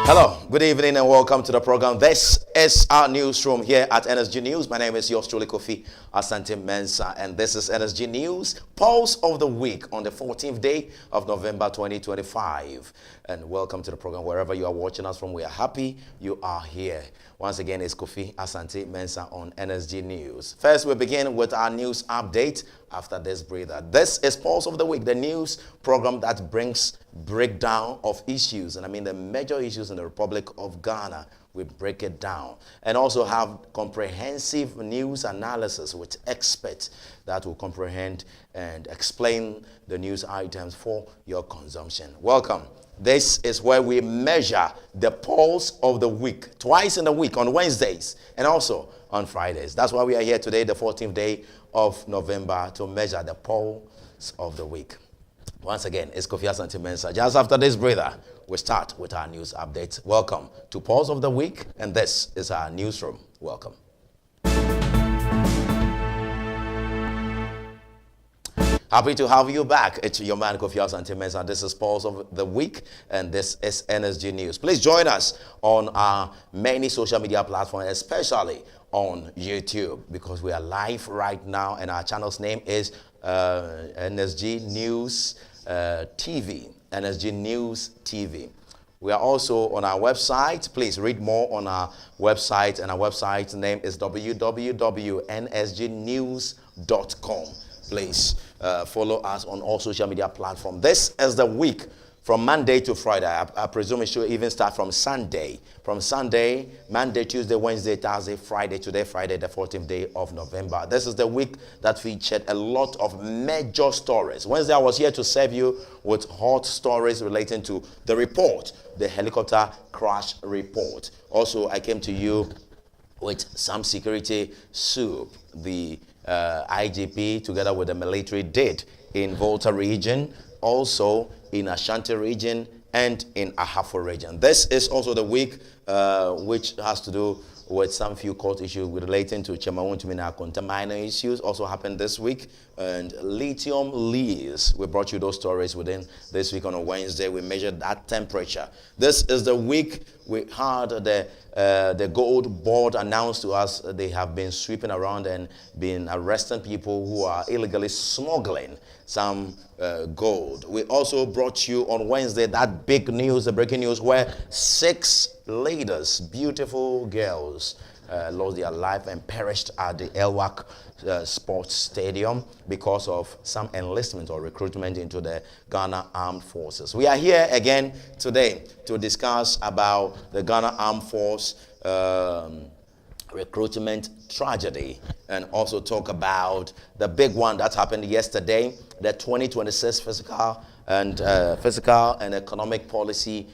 Hello, good evening and welcome to the program. This is our newsroom here at NSG News. My name is yours truly, Kofi Asante Mensah, and this is NSG News, Pulse of the Week on the 14th day of November 2025. And welcome to the program wherever you are watching us from. We are happy you are here. Once again, it's Kofi Asante Mensah on NSG News. First, we begin with our news update after this breather. This is Pulse of the Week, the news program that brings breakdown of issues, and I mean the major issues in the Republic of Ghana. We break it down and also have comprehensive news analysis with experts that will comprehend and explain the news items for your consumption. Welcome. This is where we measure the pulse of the week, twice in the week, on Wednesdays and also on Fridays. That's why we are here today, the 14th day of November, to measure the pulse of the week. Once again, it's Kofi Asante Mensah. Just after this breather, we start with our news update. Welcome to Pulse of the Week, and this is our newsroom. Welcome. Happy to have you back. It's your man, Kofi Asante Mensah. This is Pulse of the Week, and this is NSG News. Please join us on our many social media platforms, especially on YouTube, because we are live right now, and our channel's name is NSG News TV. NSG News TV. We are also on our website. Please read more on our website, and our website's name is www.nsgnews.com. Please follow us on all social media platforms. This is the week from Monday to Friday. I presume it should even start from Sunday. From Sunday, Monday, Tuesday, Wednesday, Thursday, Friday. Today, Friday, the 14th day of November. This is the week that featured a lot of major stories. Wednesday, I was here to serve you with hot stories relating to the report, the helicopter crash report. Also, I came to you with some security soup. The IGP, together with the military, did in Volta region, also in Ashanti region, and in Ahafo region. This is also the week which has to do with some few court issues relating to Chemawuntumina Kontamina issues. Also happened this week. And lithium lease. We brought you those stories within this week on a Wednesday. We measured that temperature. This is the week we had the gold board announced to us they have been sweeping around and been arresting people who are illegally smuggling some gold. We also brought you on Wednesday that big news, the breaking news, where 6 ladies, beautiful girls, lost their life and perished at the Elwak Sports Stadium because of some enlistment or recruitment into the Ghana Armed Forces. We are here again today to discuss about the Ghana Armed Force recruitment tragedy, and also talk about the big one that happened yesterday, the 2026 fiscal and economic policy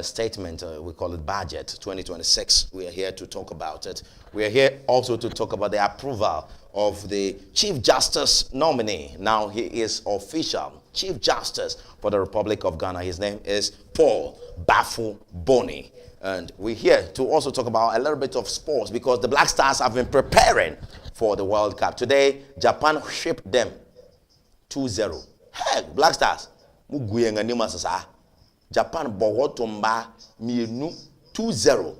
statement. We call it budget 2026. We are here to talk about it. We are here also to talk about the approval of the Chief Justice nominee. Now he is official Chief Justice for the Republic of Ghana. His name is Paul Bafo Boni. And we're here to also talk about a little bit of sports, because the Black Stars have been preparing for the World Cup. Today, Japan shipped them 2-0. Hey, Black Stars. Japan Bogotumba Mienu 2-0.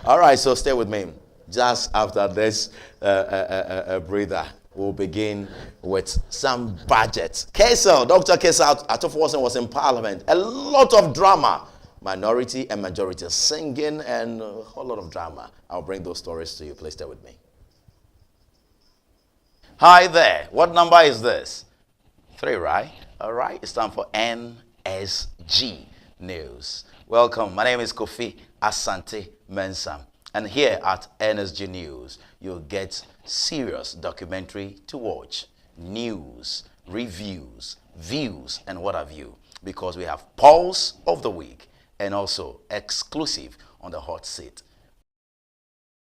All right, so stay with me. Just after this breather, we'll begin with some budgets. Dr. Kesel Atoforsen was in Parliament. A lot of drama. Minority and majority singing and a whole lot of drama. I'll bring those stories to you. Please stay with me. Hi there. What number is this? 3, right? All right. It's time for NSG News. Welcome. My name is Kofi Asante Mensah. And here at NSG News, you'll get serious documentary to watch, news, reviews, views, and what have you. Because we have Pulse of the Week and also exclusive on the hot seat.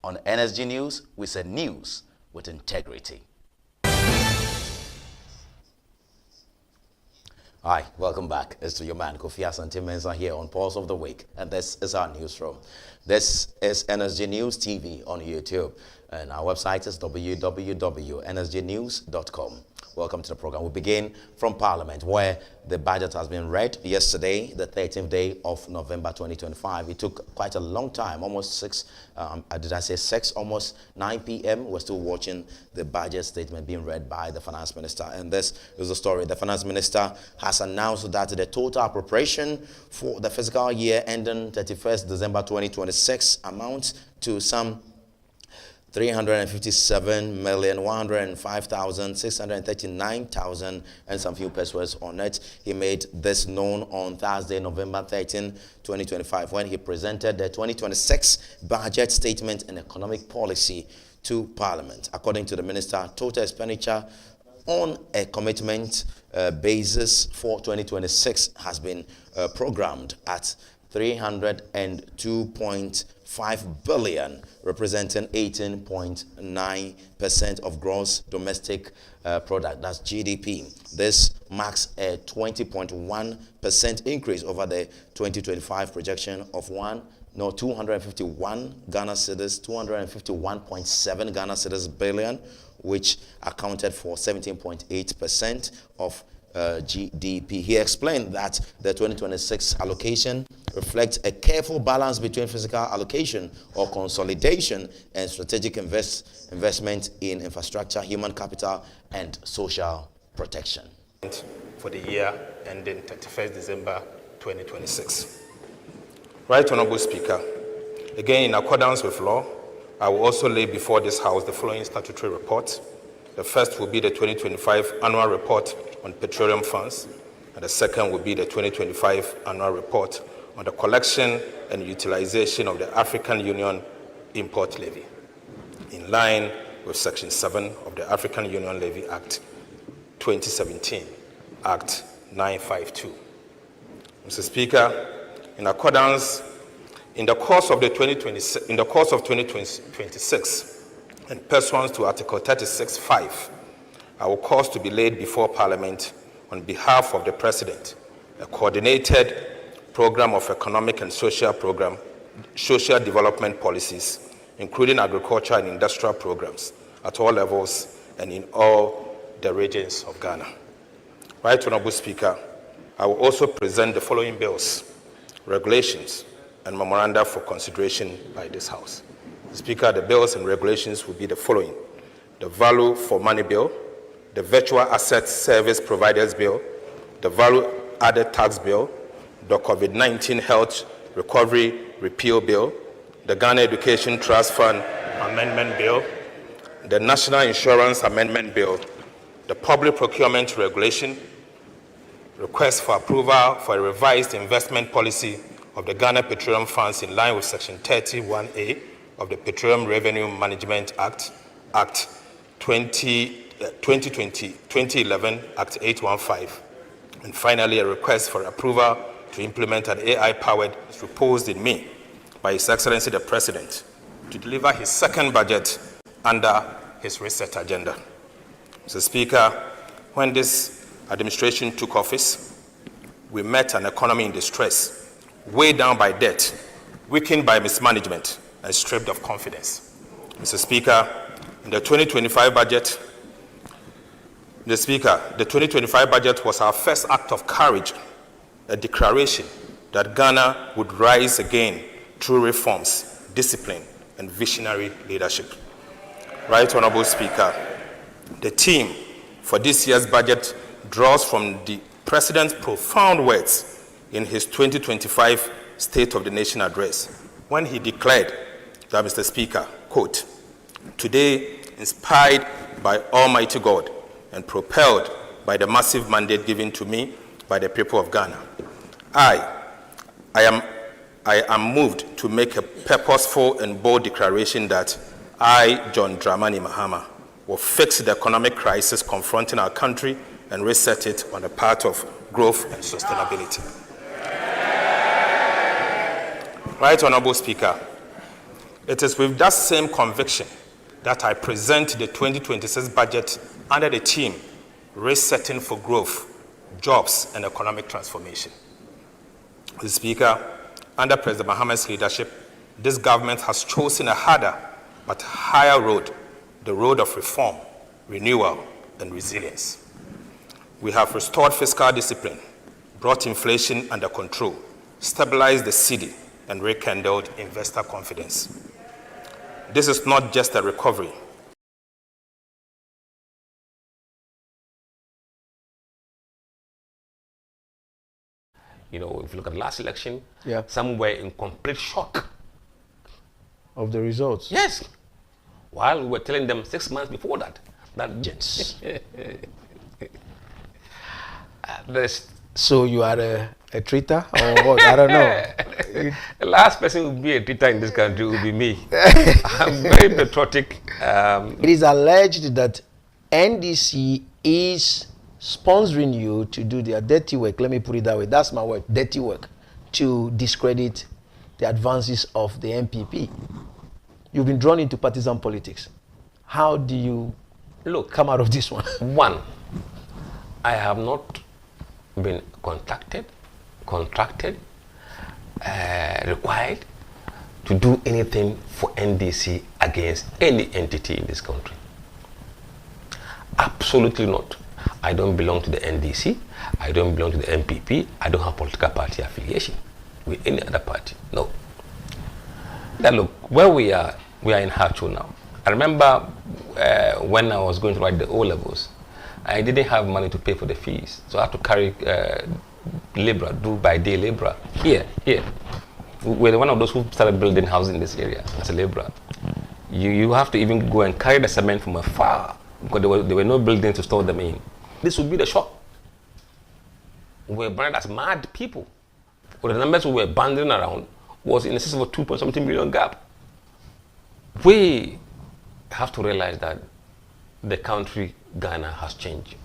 On NSG News, we say news with integrity. Hi, welcome back. It's your man, Kofi Asante Mensah, here on Pulse of the Week. And this is our newsroom. This is NSG News TV on YouTube. And our website is www.nsgnews.com. welcome to the program. We begin from Parliament, where the budget has been read yesterday, the 13th day of November 2025. It took quite a long time, almost 9 p.m. We're still watching the budget statement being read by the Finance Minister. And this is the story. The Finance Minister has announced that the total appropriation for the fiscal year ending 31st December 2026 amounts to some 357,105,639,000 and some few pesos on it. He made this known on Thursday, November 13, 2025, when he presented the 2026 budget statement and economic policy to Parliament. According to the Minister, total expenditure on a commitment basis for 2026 has been programmed at 302.5 billion, representing 18.9% of gross domestic product, that's GDP. This marks a 20.1% increase over the 2025 projection of 251 Ghana cedis, 251.7 Ghana cedis billion, which accounted for 17.8% of GDP. He explained that the 2026 allocation reflects a careful balance between physical allocation or consolidation and strategic investment in infrastructure, human capital, and social protection. For the year ending 31st December 2026. Right Honorable Speaker, again in accordance with law, I will also lay before this House the following statutory reports. The first will be the 2025 annual report on petroleum funds, and the second will be the 2025 annual report on the collection and utilization of the African Union Import Levy, in line with Section 7 of the African Union Levy Act 2017, Act 952. Mr. Speaker, in the course of 2026, and pursuant to Article 36(5), I will cause to be laid before Parliament on behalf of the President a coordinated program of economic and social development policies, including agricultural and industrial programs at all levels and in all the regions of Ghana. Right Honorable Speaker, I will also present the following bills, regulations, and memoranda for consideration by this House. Speaker, the bills and regulations will be the following: the Value for Money Bill, the Virtual Asset Service Providers Bill, the Value Added Tax Bill, the COVID-19 Health Recovery Repeal Bill, the Ghana Education Trust Fund Amendment Bill, the National Insurance Amendment Bill, the Public Procurement Regulation, request for approval for a revised investment policy of the Ghana Petroleum Funds in line with Section 31A of the Petroleum Revenue Management Act, Act 2011, Act 815. And finally, a request for approval to implement an AI-powered proposed in me by His Excellency the President to deliver his second budget under his reset agenda. Mr. Speaker, when this administration took office, we met an economy in distress, weighed down by debt, weakened by mismanagement, and stripped of confidence. Mr. Speaker, in the 2025 budget, the 2025 budget was our first act of courage, a declaration that Ghana would rise again through reforms, discipline, and visionary leadership. Right Honorable Speaker, the theme for this year's budget draws from the President's profound words in his 2025 State of the Nation address, when he declared that, Mr. Speaker, quote, "Today, inspired by Almighty God and propelled by the massive mandate given to me by the people of Ghana, I am moved to make a purposeful and bold declaration that I, John Dramani Mahama, will fix the economic crisis confronting our country and reset it on a path of growth and sustainability." Right Honorable Speaker, it is with that same conviction that I present the 2026 budget under the theme Resetting for Growth, Jobs and Economic Transformation. Mr. Speaker, under President Mahama's leadership, this government has chosen a harder but higher road, the road of reform, renewal, and resilience. We have restored fiscal discipline, brought inflation under control, stabilized the cedi, and rekindled investor confidence. This is not just a recovery. You know, if you look at the last election, some were in complete shock of the results. Yes. While we were telling them 6 months before that yes. So you are a traitor or what? I don't know. The last person who will be a traitor in this country will be me. I'm very patriotic. It is alleged that NDC is sponsoring you to do their dirty work. Let me put it that way. That's my word, dirty work, to discredit the advances of the NPP. You've been drawn into partisan politics. How do you come out of this one? One, I have not been contracted, required to do anything for NDC against any entity in this country. Absolutely not. I don't belong to the NDC. I don't belong to the NPP. I don't have political party affiliation with any other party. No. Now look, where we are in Hacho now. I remember when I was going to write the O-levels, I didn't have money to pay for the fees. So I had to carry labor, do by day labor. Here. We're one of those who started building houses in this area as a laborer. You have to even go and carry the cement from afar because there were no buildings to store them in. This would be the shock. We were branded as mad people. But the numbers we were banding around was in excess of a 2.something million gap. We have to realize that the country, Ghana, has changed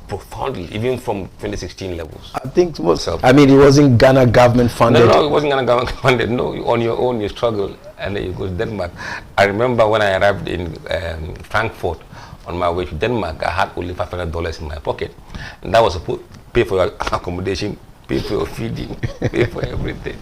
profoundly, even from 2016 levels. I think it wasn't Ghana government funded. No, it wasn't Ghana government funded. No, on your own you struggle, and then you go to Denmark. I remember when I arrived in Frankfurt on my way to Denmark, I had only $500 in my pocket, and that was to pay for your accommodation, pay for your feeding, pay for everything.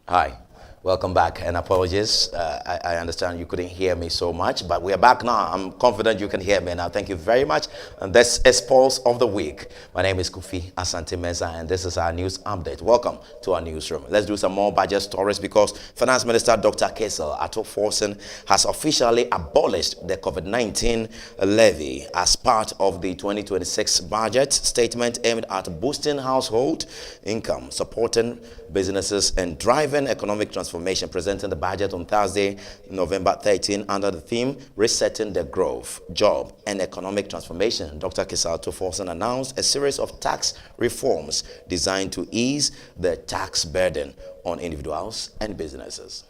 Hi, welcome back, and apologies. I understand you couldn't hear me so much, but we are back now. I'm confident you can hear me now. Thank you very much. And this is Pulse of the Week. My name is Kofi Asante Mensah, and this is our news update. Welcome to our newsroom. Let's do some more budget stories because Finance Minister Dr. Cassiel Ato Forson has officially abolished the COVID-19 levy as part of the 2026 budget statement aimed at boosting household income, supporting businesses, and driving economic transformation, presenting the budget on Thursday, November 13, under the theme Resetting the Growth, Job, and Economic Transformation. Dr. Cassiel Ato Forson announced a series of tax reforms designed to ease the tax burden on individuals and businesses.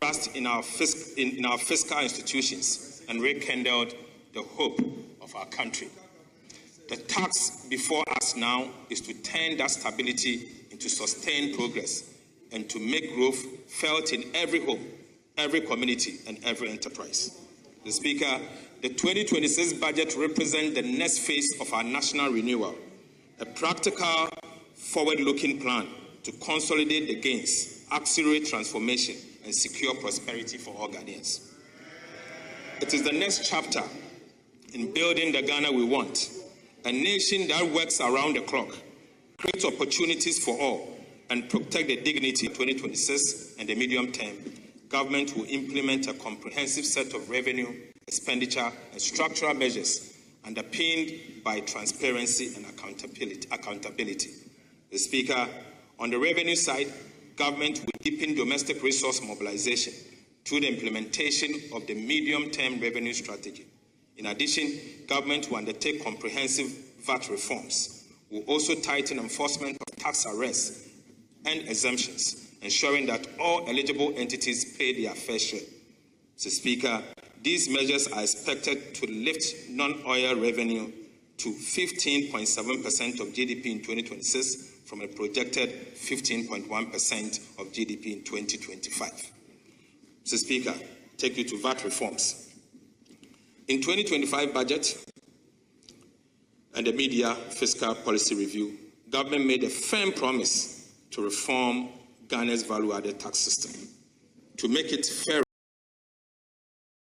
Trust in our fiscal institutions and rekindled the hope of our country. The task before us now is to turn that stability into sustained progress and to make growth felt in every home, every community, and every enterprise. The Speaker, the 2026 budget represents the next phase of our national renewal, a practical, forward-looking plan to consolidate the gains, accelerate transformation, and secure prosperity for all Ghanaians. It is the next chapter in building the Ghana we want, a nation that works around the clock, creates opportunities for all, and protect the dignity of 2026 and the medium term. Government will implement a comprehensive set of revenue, expenditure, and structural measures underpinned by transparency and accountability. The Speaker, on the revenue side, government will deepen domestic resource mobilization through the implementation of the medium-term revenue strategy. In addition, government will undertake comprehensive VAT reforms. Will also tighten enforcement of tax arrests and exemptions, ensuring that all eligible entities pay their fair share. Mr. Speaker, these measures are expected to lift non-oil revenue to 15.7% of GDP in 2026 from a projected 15.1% of GDP in 2025. Mr. Speaker, take you to VAT reforms. In 2025 budget and the media fiscal policy review, government made a firm promise to reform Ghana's value-added tax system to make it fair